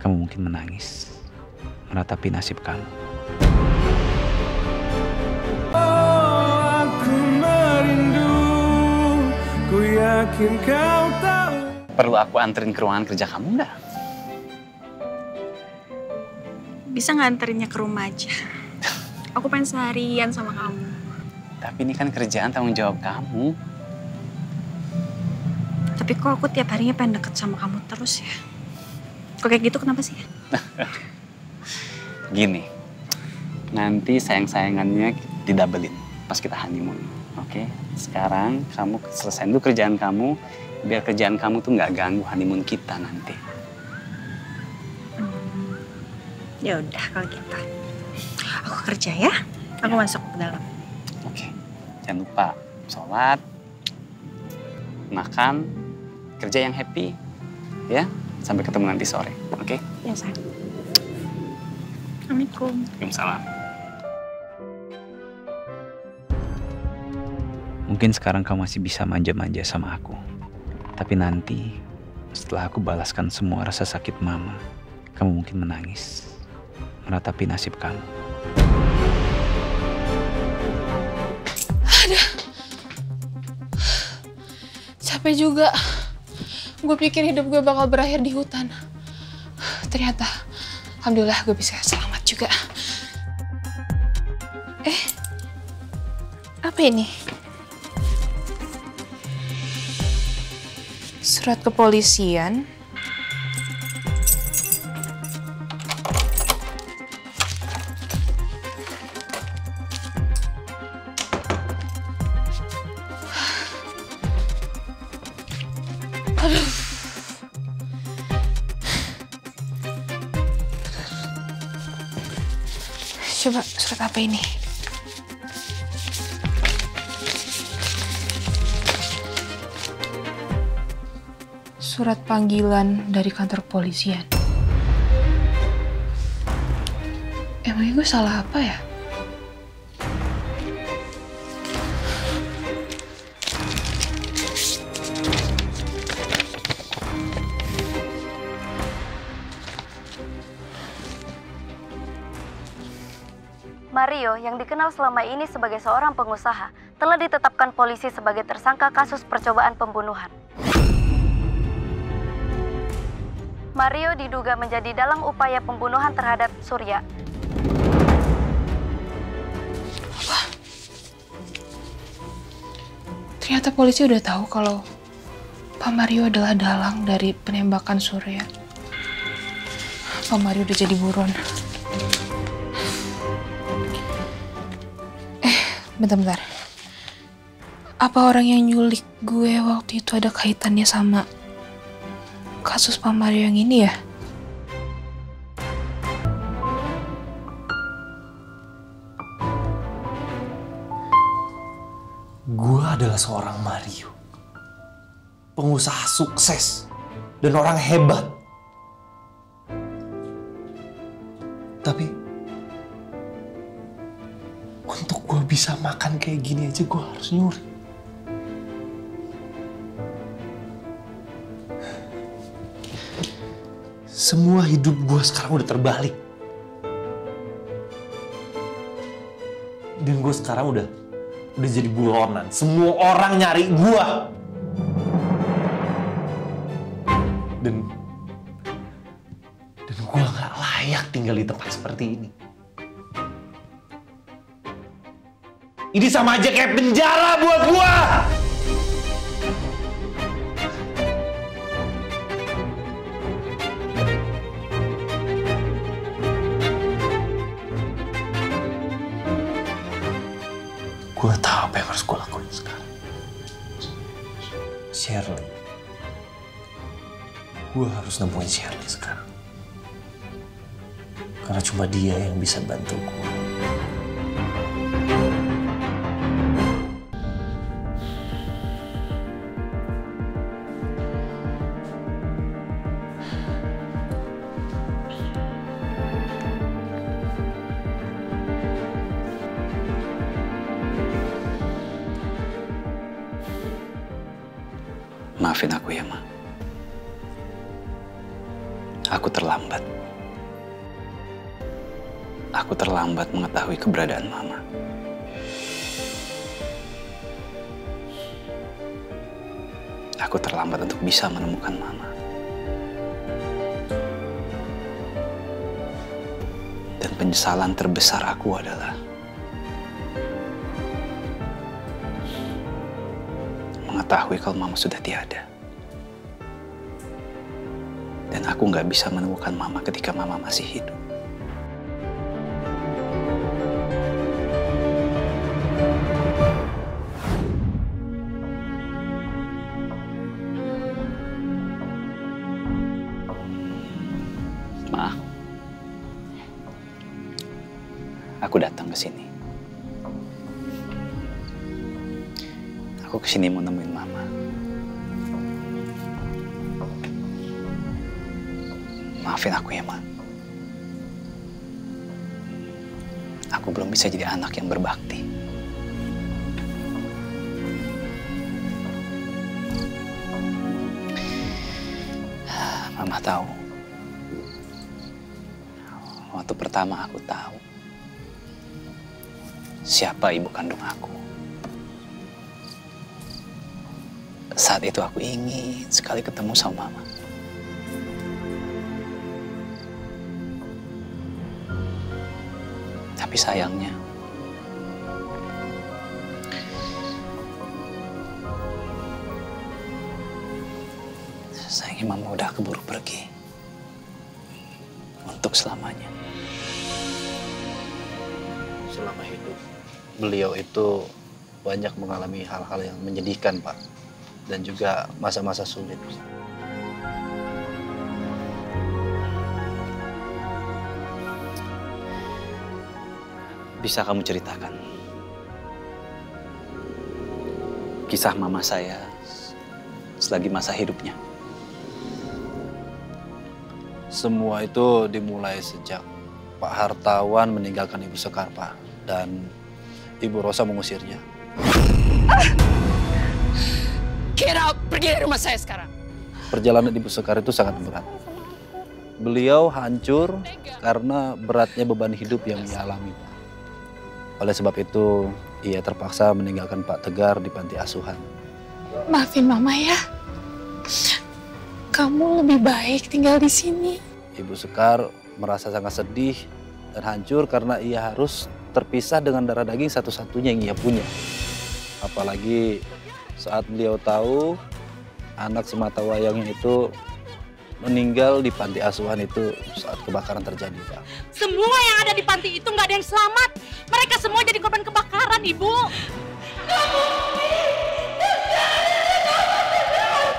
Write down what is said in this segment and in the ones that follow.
kamu mungkin menangis, meratapi nasib kamu. Oh, aku merindu, ku yakin kau tahu. Perlu aku anterin ke ruangan kerja kamu nggak? Bisa nggak anterinnya ke rumah aja? Aku pengen seharian sama kamu. Tapi ini kan kerjaan tanggung jawab kamu. Tapi kok aku tiap harinya pengen deket sama kamu terus ya? Kok kayak gitu kenapa sih? Gini, nanti sayang-sayangannya didabelin pas kita honeymoon. Oke? Sekarang kamu selesaiin dulu kerjaan kamu, biar kerjaan kamu tuh nggak ganggu honeymoon kita nanti. Ya udah kalau gitu. Aku kerja ya. Aku masuk ke dalam. Oke. Jangan lupa sholat, makan, kerja yang happy, ya. Sampai ketemu nanti sore, oke? Ya sayang. Assalamualaikum. Waalaikumsalam. Mungkin sekarang kamu masih bisa manja-manja sama aku. Tapi nanti, setelah aku balaskan semua rasa sakit mama, kamu mungkin menangis, meratapi nasib kamu. Capek juga. Gue pikir hidup gue bakal berakhir di hutan. Ternyata, alhamdulillah gue bisa selamat juga. Apa ini? Surat kepolisian. Coba surat apa ini? Surat panggilan dari kantor polisian. Emangnya gue salah apa ya? Mario, yang dikenal selama ini sebagai seorang pengusaha, telah ditetapkan polisi sebagai tersangka kasus percobaan pembunuhan. Mario diduga menjadi dalang upaya pembunuhan terhadap Surya. Apa? Ternyata polisi udah tahu kalau Pak Mario adalah dalang dari penembakan Surya. Pak Mario udah jadi buron. Bentar-bentar. Apa orang yang nyulik gue waktu itu ada kaitannya sama kasus Pak Mario yang ini ya? Gue adalah seorang Mario. Pengusaha sukses dan orang hebat. Tapi untuk gue bisa makan kayak gini aja gue harus nyuri. Semua hidup gue sekarang udah terbalik. Dan gue sekarang udah jadi buronan. Semua orang nyari gue. Dan gue gak layak tinggal di tempat seperti ini. Ini sama aja kayak penjara buat gua. Gua tahu apa yang harus gua lakuin sekarang. Shirley. Gua harus nemuin Shirley sekarang. Karena cuma dia yang bisa bantu gua. Maafin aku ya, Ma. Aku terlambat. Aku terlambat mengetahui keberadaan Mama. Aku terlambat untuk bisa menemukan Mama. Dan penyesalan terbesar aku adalah mengetahui kalau Mama sudah tiada. Dan aku nggak bisa menemukan Mama ketika Mama masih hidup. Ma, aku datang ke sini. Aku kesini mau nemuin Mama. Maafin aku ya, Ma. Aku belum bisa jadi anak yang berbakti. Mama tahu. Waktu pertama aku tahu siapa ibu kandung aku. Saat itu aku ingin sekali ketemu sama Mama. Tapi sayangnya, Mama udah keburu pergi untuk selamanya. Selama hidup, beliau itu banyak mengalami hal-hal yang menyedihkan, Pak. Dan juga masa-masa sulit. Bisa kamu ceritakan kisah Mama saya selagi masa hidupnya? Semua itu dimulai sejak Pak Hartawan meninggalkan Ibu Sekar, Pak. Dan Ibu Rosa mengusirnya. Get out! Pergi dari rumah saya sekarang. Perjalanan Ibu Sekar itu sangat berat. Beliau hancur karena beratnya beban hidup yang ia alami, Pak. Oleh sebab itu, ia terpaksa meninggalkan Pak Tegar di panti asuhan. Maafin Mama ya. Kamu lebih baik tinggal di sini. Ibu Sekar merasa sangat sedih dan hancur karena ia harus terpisah dengan darah daging satu-satunya yang ia punya. Apalagi saat beliau tahu anak sematawayangnya itu meninggal di panti asuhan itu saat kebakaran terjadi, Pak. Semua yang ada di panti itu nggak ada yang selamat. Mereka semua jadi korban kebakaran, Ibu.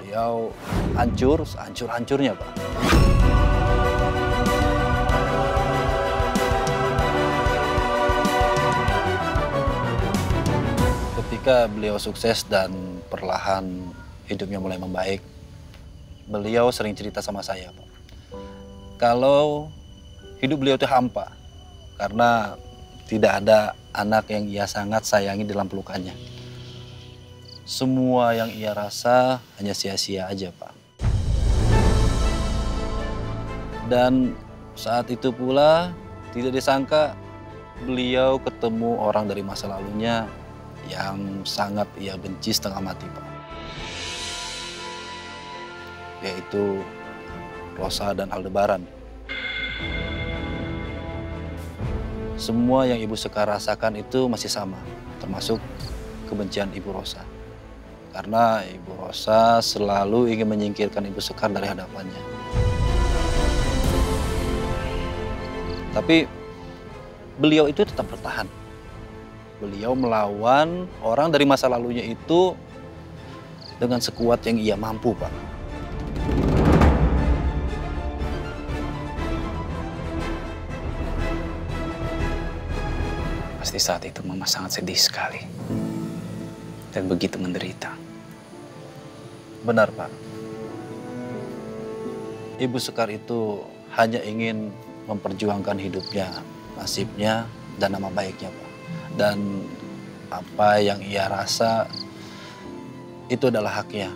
Beliau hancur, sehancur-hancurnya, Pak. Ketika beliau sukses dan perlahan hidupnya mulai membaik, beliau sering cerita sama saya, Pak. Kalau hidup beliau itu hampa, karena tidak ada anak yang ia sangat sayangi dalam pelukannya. Semua yang ia rasa hanya sia-sia aja, Pak. Dan saat itu pula tidak disangka beliau ketemu orang dari masa lalunya yang sangat ia benci setengah mati, Pak. Yaitu Rosa dan Aldebaran. Semua yang Ibu Sekar rasakan itu masih sama, termasuk kebencian Ibu Rosa. Karena Ibu Rosa selalu ingin menyingkirkan Ibu Sekar dari hadapannya. Tapi beliau itu tetap bertahan. Beliau melawan orang dari masa lalunya itu dengan sekuat yang ia mampu, Pak. Pasti saat itu Mama sangat sedih sekali. Dan begitu menderita. Benar, Pak. Ibu Sekar itu hanya ingin memperjuangkan hidupnya, nasibnya, dan nama baiknya, Pak. Dan apa yang ia rasa itu adalah haknya.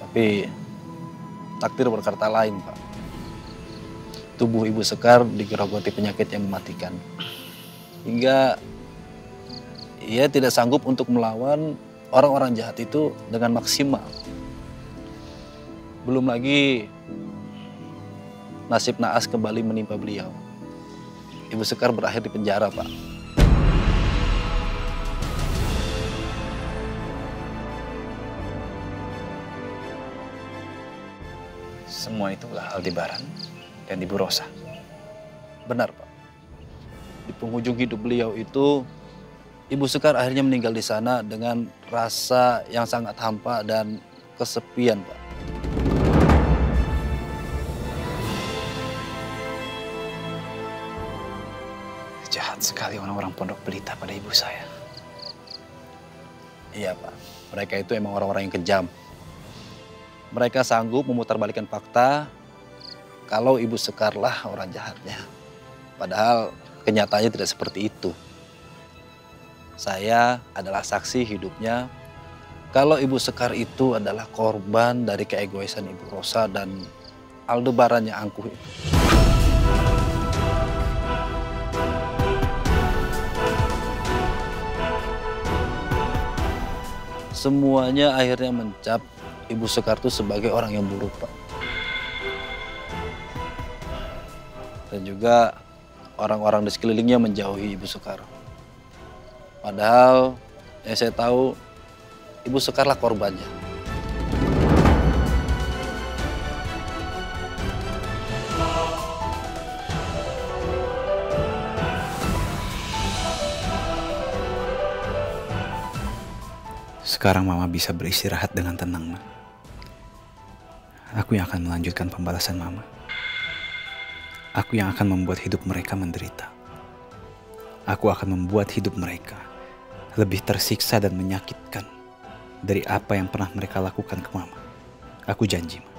Tapi takdir berkata lain, Pak. tubuh Ibu Sekar digerogoti penyakit yang mematikan. Hingga ia tidak sanggup untuk melawan orang-orang jahat itu dengan maksimal. Belum lagi nasib naas kembali menimpa beliau. Ibu Sekar berakhir di penjara, Pak. Semua itu Aldebaran dan Ibu Rosa. Benar, Pak. Di penghujung hidup beliau itu, Ibu Sekar akhirnya meninggal di sana dengan rasa yang sangat hampa dan kesepian, Pak. Jahat sekali orang-orang Pondok Pelita pada ibu saya. Iya, Pak. Mereka itu emang orang-orang yang kejam. Mereka sanggup memutarbalikkan fakta kalau Ibu Sekarlah orang jahatnya. Padahal kenyataannya tidak seperti itu. Saya adalah saksi hidupnya kalau Ibu Sekar itu adalah korban dari keegoisan Ibu Rosa dan Aldebaran yang angkuh itu. Semuanya akhirnya mencap Ibu Sekar itu sebagai orang yang buruk, Pak. Dan juga orang-orang di sekelilingnya menjauhi Ibu Sekar. Padahal yang saya tahu Ibu Sekarlah korbannya. Sekarang Mama bisa beristirahat dengan tenang, Ma. Aku yang akan melanjutkan pembalasan Mama. Aku yang akan membuat hidup mereka menderita. Aku akan membuat hidup mereka lebih tersiksa dan menyakitkan dari apa yang pernah mereka lakukan ke Mama. Aku janji, Ma.